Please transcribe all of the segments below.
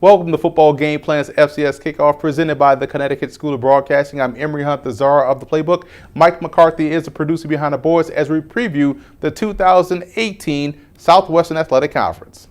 Welcome to Football Game Plan's FCS Kickoff, presented by the Connecticut School of Broadcasting. I'm Emory Hunt, the czar of the playbook. Mike McCarthy is the producer behind the boards as we preview the 2018 Southwestern Athletic Conference.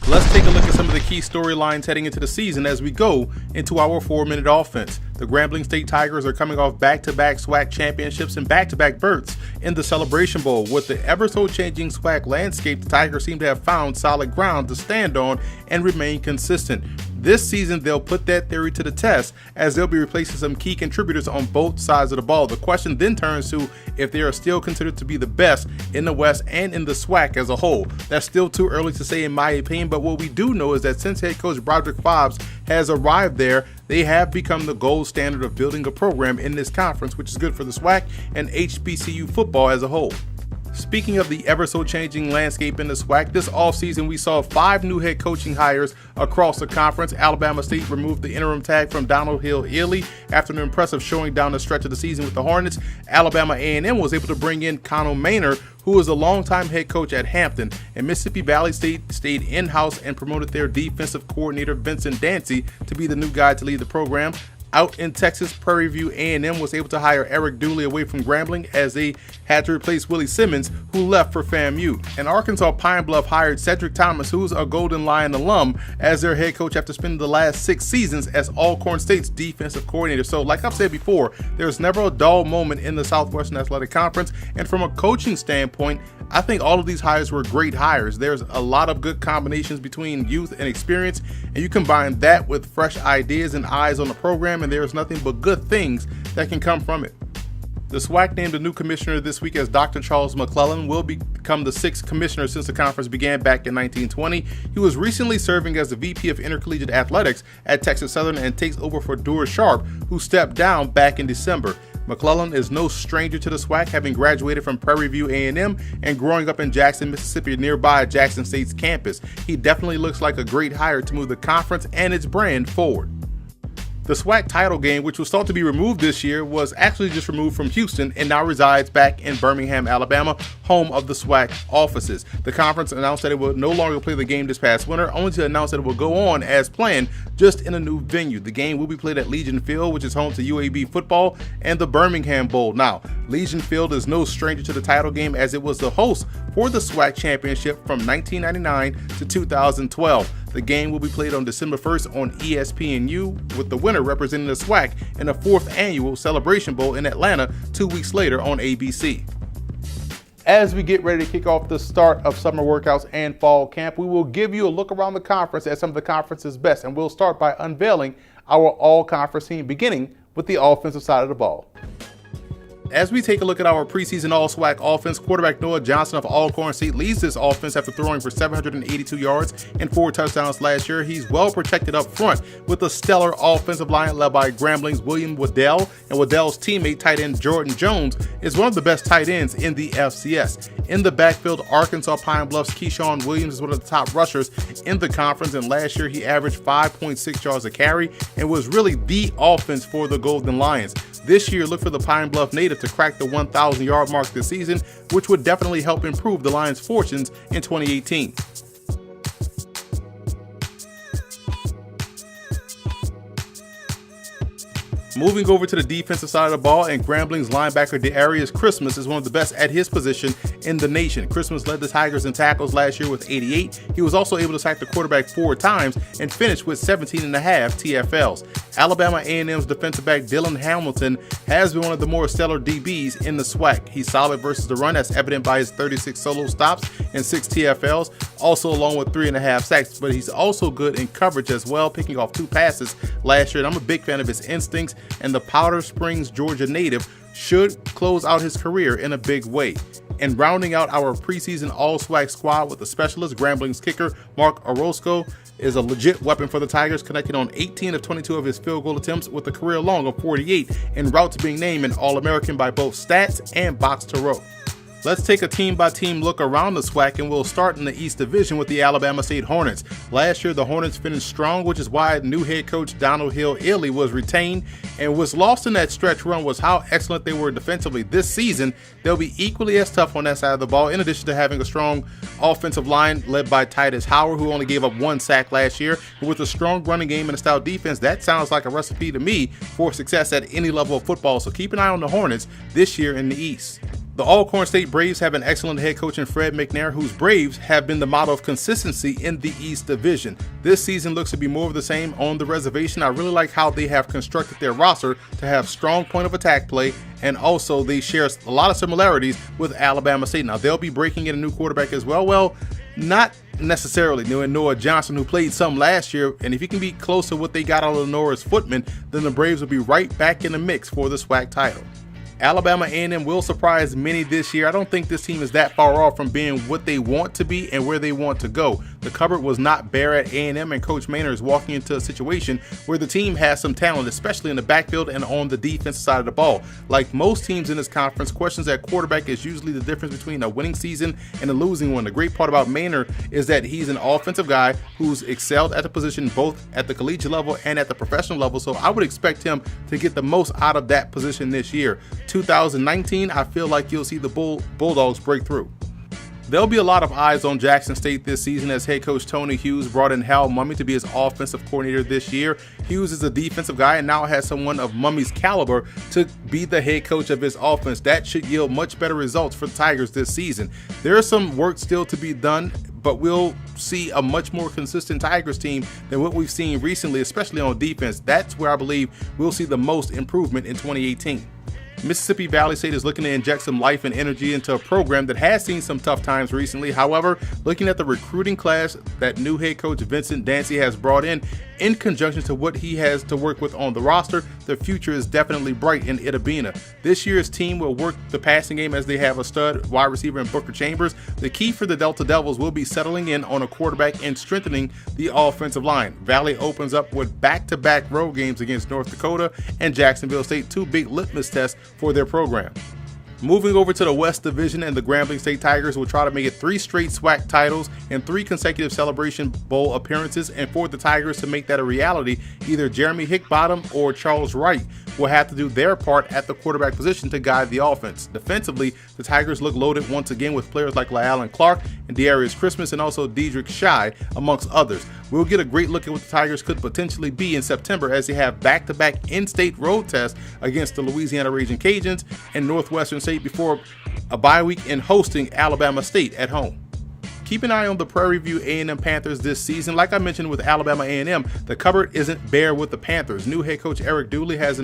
Let's take a look at some of the key storylines heading into the season as we go into our 4-minute offense. The Grambling State Tigers are coming off back-to-back SWAC championships and back-to-back berths in the Celebration Bowl. With the ever-so-changing SWAC landscape, the Tigers seem to have found solid ground to stand on and remain consistent. This season, they'll put that theory to the test as they'll be replacing some key contributors on both sides of the ball. The question then turns to if they are still considered to be the best in the West and in the SWAC as a whole. That's still too early to say in my opinion, but what we do know is that since head coach Broderick Fobbs has arrived there, they have become the gold standard of building a program in this conference, which is good for the SWAC and HBCU football as a whole. Speaking of the ever-so-changing landscape in the SWAC, this offseason we saw 5 new head coaching hires across the conference. Alabama State removed the interim tag from Donald Hill-Ely after an impressive showing down the stretch of the season with the Hornets. Alabama A&M was able to bring in Connell Maynor, who is a longtime head coach at Hampton, and Mississippi Valley State stayed in-house and promoted their defensive coordinator Vincent Dancy to be the new guy to lead the program. Out in Texas, Prairie View A&M was able to hire Eric Dooley away from Grambling as they had to replace Willie Simmons, who left for FAMU. And Arkansas Pine Bluff hired Cedric Thomas, who's a Golden Lion alum, as their head coach after spending the last 6 seasons as Alcorn State's defensive coordinator. So like I've said before, there's never a dull moment in the Southwestern Athletic Conference. And from a coaching standpoint, I think all of these hires were great hires. There's a lot of good combinations between youth and experience, and you combine that with fresh ideas and eyes on the program, and there's nothing but good things that can come from it. The SWAC named a new commissioner this week as Dr. Charles McClellan will become the 6th commissioner since the conference began back in 1920. He was recently serving as the VP of Intercollegiate Athletics at Texas Southern and takes over for Dewar Sharp, who stepped down back in December. McClellan is no stranger to the SWAC, having graduated from Prairie View A&M and growing up in Jackson, Mississippi, nearby Jackson State's campus. He definitely looks like a great hire to move the conference and its brand forward. The SWAC title game, which was thought to be removed this year, was actually just removed from Houston and now resides back in Birmingham, Alabama, home of the SWAC offices. The conference announced that it would no longer play the game this past winter, only to announce that it will go on as planned, just in a new venue. The game will be played at Legion Field, which is home to UAB football, and the Birmingham Bowl. Now, Legion Field is no stranger to the title game, as it was the host for the SWAC championship from 1999 to 2012. The game will be played on December 1st on ESPNU, with the winner representing the SWAC in the 4th annual Celebration Bowl in Atlanta 2 weeks later on ABC. As we get ready to kick off the start of summer workouts and fall camp, we will give you a look around the conference at some of the conference's best, and we'll start by unveiling our all-conference team, beginning with the offensive side of the ball. As we take a look at our preseason all-SWAC offense, quarterback Noah Johnson of Alcorn State leads this offense after throwing for 782 yards and 4 touchdowns last year. He's well protected up front with a stellar offensive line led by Grambling's William Waddell, and Waddell's teammate tight end Jordan Jones is one of the best tight ends in the FCS. In the backfield, Arkansas Pine Bluff's Keyshawn Williams is one of the top rushers in the conference, and last year he averaged 5.6 yards a carry and was really the offense for the Golden Lions. This year, look for the Pine Bluff native to crack the 1,000-yard mark this season, which would definitely help improve the Lions' fortunes in 2018. Moving over to the defensive side of the ball, and Grambling's linebacker Darius Christmas is one of the best at his position in the nation. Christmas led the Tigers in tackles last year with 88. He was also able to sack the quarterback 4 times and finished with 17.5 TFLs. Alabama A&M's defensive back Dylan Hamilton has been one of the more stellar DBs in the SWAC. He's solid versus the run, as evident by his 36 solo stops and 6 TFLs, also along with 3.5 sacks, but he's also good in coverage as well, picking off 2 passes last year, and I'm a big fan of his instincts, and the Powder Springs, Georgia native should close out his career in a big way. And rounding out our preseason all-SWAC squad with the specialist, Grambling's kicker Mark Orozco is a legit weapon for the Tigers, connecting on 18 of 22 of his field goal attempts with a career long of 48, en route to being named an All-American by both Stats and Box to Row. Let's take a team-by-team look around the SWAC, and we'll start in the East Division with the Alabama State Hornets. Last year, the Hornets finished strong, which is why new head coach Donald Hill-Ely was retained, and what's lost in that stretch run was how excellent they were defensively. This season, they'll be equally as tough on that side of the ball, in addition to having a strong offensive line led by Titus Howard, who only gave up 1 sack last year. But with a strong running game and a stout defense, that sounds like a recipe to me for success at any level of football. So keep an eye on the Hornets this year in the East. The Alcorn State Braves have an excellent head coach in Fred McNair, whose Braves have been the model of consistency in the East Division. This season looks to be more of the same on the reservation. I really like how they have constructed their roster to have strong point of attack play, and also they share a lot of similarities with Alabama State. Now, they'll be breaking in a new quarterback as well. Well, not necessarily. Noah Johnson, who played some last year, and if he can be close to what they got out of Norris Footman, then the Braves will be right back in the mix for the SWAC title. Alabama A&M will surprise many this year. I don't think this team is that far off from being what they want to be and where they want to go. The cupboard was not bare at A&M, and Coach Maynard is walking into a situation where the team has some talent, especially in the backfield and on the defensive side of the ball. Like most teams in this conference, questions at quarterback is usually the difference between a winning season and a losing one. The great part about Maynard is that he's an offensive guy who's excelled at the position both at the collegiate level and at the professional level, so I would expect him to get the most out of that position this year. 2019, I feel like you'll see the Bulldogs break through. There'll be a lot of eyes on Jackson State this season as head coach Tony Hughes brought in Hal Mumme to be his offensive coordinator this year. Hughes is a defensive guy and now has someone of Mumme's caliber to be the head coach of his offense. That should yield much better results for the Tigers this season. There is some work still to be done, but we'll see a much more consistent Tigers team than what we've seen recently, especially on defense. That's where I believe we'll see the most improvement in 2018. Mississippi Valley State is looking to inject some life and energy into a program that has seen some tough times recently. However, looking at the recruiting class that new head coach Vincent Dancy has brought in conjunction to what he has to work with on the roster, the future is definitely bright in Itabena. This year's team will work the passing game as they have a stud wide receiver in Booker Chambers. The key for the Delta Devils will be settling in on a quarterback and strengthening the offensive line. Valley opens up with back-to-back road games against North Dakota and Jacksonville State, 2 big litmus tests for their program. Moving over to the West Division, and the Grambling State Tigers will try to make it 3 straight SWAC titles and 3 consecutive Celebration Bowl appearances, and for the Tigers to make that a reality, either Jeremy Hickbottom or Charles Wright will have to do their part at the quarterback position to guide the offense. Defensively, the Tigers look loaded once again with players like LaAllen Clark and Dearius Christmas and also Dedrick Shy, amongst others. We'll get a great look at what the Tigers could potentially be in September as they have back-to-back in-state road tests against the Louisiana Raging Cajuns and Northwestern State before a bye week and hosting Alabama State at home. Keep an eye on the Prairie View A&M Panthers this season. Like I mentioned with Alabama A&M, the cupboard isn't bare with the Panthers. New head coach Eric Dooley has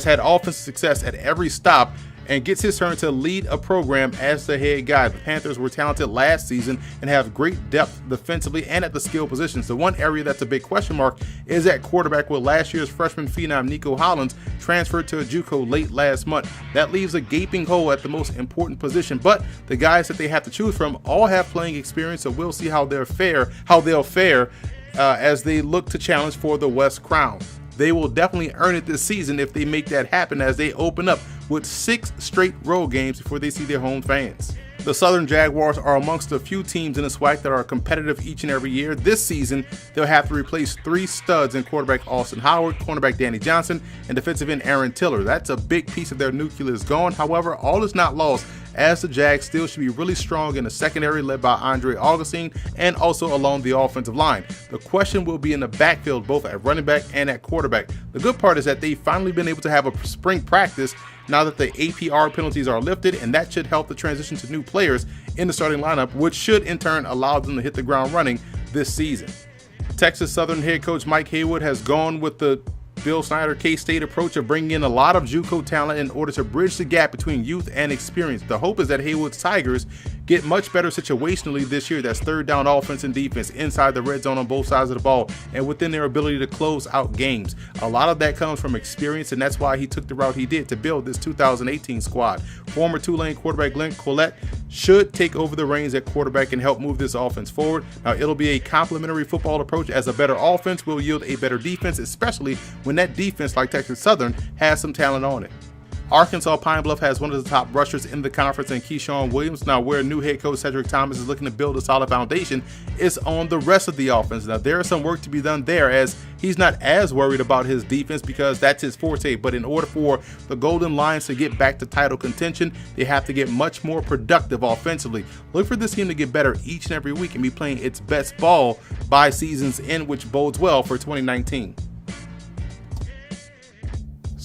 had offensive success at every stop and gets his turn to lead a program as the head guy. The Panthers were talented last season and have great depth defensively and at the skill positions. The one area that's a big question mark is at quarterback, with last year's freshman phenom Nico Hollins transferred to a JUCO late last month. That leaves a gaping hole at the most important position, but the guys that they have to choose from all have playing experience, so we'll see how they'll fare as they look to challenge for the West Crown. They will definitely earn it this season if they make that happen, as they open up with 6 straight road games before they see their home fans. The Southern Jaguars are amongst a few teams in the SWAC that are competitive each and every year. This season, they'll have to replace 3 studs in quarterback Austin Howard, cornerback Danny Johnson, and defensive end Aaron Tiller. That's a big piece of their nucleus gone. However, all is not lost, as the Jags still should be really strong in the secondary led by Andre Augustine and also along the offensive line. The question will be in the backfield, both at running back and at quarterback. The good part is that they've finally been able to have a spring practice now that the APR penalties are lifted, and that should help the transition to new players in the starting lineup, which should in turn allow them to hit the ground running this season. Texas Southern head coach Mike Haywood has gone with the Bill Snyder K-State approach of bringing in a lot of JUCO talent in order to bridge the gap between youth and experience. The hope is that Haywood's Tigers get much better situationally this year. That's third down offense and defense, inside the red zone on both sides of the ball, and within their ability to close out games. A lot of that comes from experience, and that's why he took the route he did to build this 2018 squad. Former Tulane quarterback Glenn Collette should take over the reins at quarterback and help move this offense forward. Now, it'll be a complementary football approach, as a better offense will yield a better defense, especially when that defense, like Texas Southern, has some talent on it. Arkansas Pine Bluff has one of the top rushers in the conference in Keyshawn Williams. Now, where new head coach Cedric Thomas is looking to build a solid foundation is on the rest of the offense. Now, there is some work to be done there, as he's not as worried about his defense because that's his forte. But in order for the Golden Lions to get back to title contention, they have to get much more productive offensively. Look for this team to get better each and every week and be playing its best ball by season's end, which bodes well for 2019.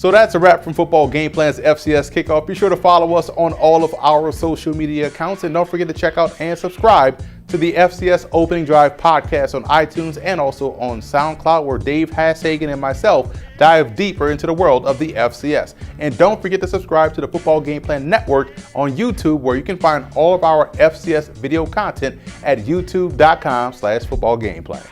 So that's a wrap from Football Game Plan's FCS Kickoff. Be sure to follow us on all of our social media accounts, and don't forget to check out and subscribe to the FCS Opening Drive podcast on iTunes and also on SoundCloud, where Dave Hashagen and myself dive deeper into the world of the FCS. And don't forget to subscribe to the Football Game Plan Network on YouTube, where you can find all of our FCS video content at youtube.com/footballgameplan.